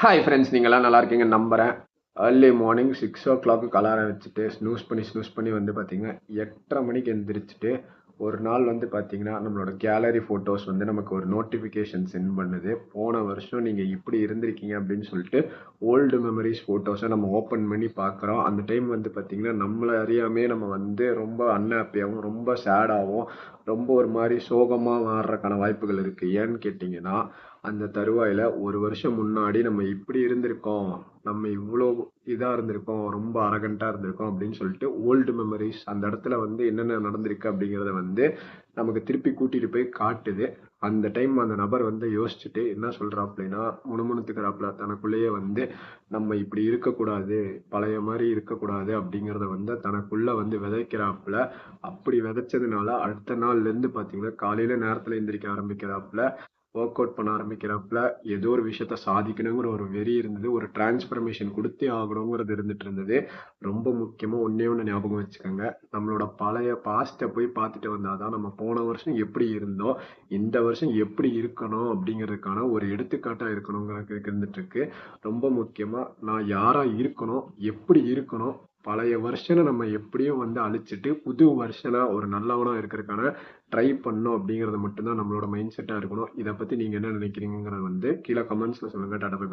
Hi friends, நீங்கள்லாம் நல்லா இருக்கீங்கன்னு நம்புகிறேன். ஏர்லி மார்னிங் 6 o'clock அலாரம் வச்சுட்டு ஸ்னூஸ் பண்ணி வந்து பார்த்தீங்கன்னா 8:30 மணிக்கு எந்திரிச்சிட்டு ஒரு நாள் வந்து பார்த்தீங்கன்னா நம்மளோட கேலரி ஃபோட்டோஸ் வந்து நமக்கு ஒரு நோட்டிஃபிகேஷன் சென்ட் பண்ணுது. போன வருஷம் நீங்கள் இப்படி இருந்திருக்கீங்க அப்படின்னு சொல்லிட்டு ஓல்டு மெமரிஸ் ஃபோட்டோஸை நம்ம ஓப்பன் பண்ணி பார்க்குறோம். அந்த டைம் வந்து பார்த்தீங்கன்னா நம்மளை அறியாமே நம்ம வந்து ரொம்ப அன்ஹாப்பியாகவும் ரொம்ப சேடாகவும் ரொம்ப ஒரு மாதிரி சோகமாக மாறுறதுக்கான வாய்ப்புகள் இருக்குது. ஏன்னு கேட்டிங்கன்னா அந்த தருவாயில ஒரு வருஷம் முன்னாடி நம்ம இப்படி இருந்திருக்கோம், நம்ம இவ்வளோ இதா இருந்திருக்கோம், ரொம்ப அரகண்டா இருந்திருக்கோம் அப்படின்னு சொல்லிட்டு ஓல்டு மெமரிஸ் அந்த இடத்துல வந்து என்னென்ன நடந்திருக்கு அப்படிங்கிறத வந்து நமக்கு திருப்பி கூட்டிட்டு போய் காட்டுது. அந்த டைம் அந்த நபர் வந்து யோசிச்சுட்டு என்ன சொல்றாப்லைன்னா முணுமுணுத்துக்கிறாப்புல தனக்குள்ளேயே வந்து நம்ம இப்படி இருக்கக்கூடாது, பழைய மாதிரி இருக்கக்கூடாது அப்படிங்கிறத வந்து தனக்குள்ள வந்து விதைக்கிறாப்புல. அப்படி விதைச்சதுனால அடுத்த நாள்ல இருந்து பாத்தீங்கன்னா காலையில நேரத்துல எந்திரிக்க ஆரம்பிக்கிறாப்புல. ஒர்க் அவுட் பண்ண ஆரம்பிக்கிறப்பல ஏதோ ஒரு விஷயத்த சாதிக்கணுங்கிற ஒரு வெறி இருந்தது. ஒரு டிரான்ஸ்ஃபர்மேஷன் கொடுத்தே ஆகணுங்கிறது இருந்துட்டு இருந்தது. ரொம்ப முக்கியமா ஒண்ணே ஒண்ணு ஞாபகம் வச்சுக்கோங்க. நம்மளோட பழைய பாஸ்ட்டை போய் பார்த்துட்டு வந்தாதான் நம்ம போன வருஷம் எப்படி இருந்தோம், இந்த வருஷம் எப்படி இருக்கணும் அப்படிங்கிறதுக்கான ஒரு எடுத்துக்காட்டா இருக்கணுங்கிறது இருந்துட்டு இருக்கு. ரொம்ப முக்கியமா நான் யாரா இருக்கணும், எப்படி இருக்கணும், பழைய வருஷனை நம்ம எப்படியும் வந்து அழிச்சிட்டு புது வருஷனா ஒரு நல்லவனா இருக்கிறதுக்கான ட்ரை பண்ணோம் அப்படிங்கிறது மட்டும்தான் நம்மளோட மைண்ட் செட்டா இருக்கணும். இதை பத்தி நீங்க என்ன நினைக்கிறீங்கிறத வந்து கீழே கமெண்ட்ஸ்ல சொல்லுங்க. Tata bye by.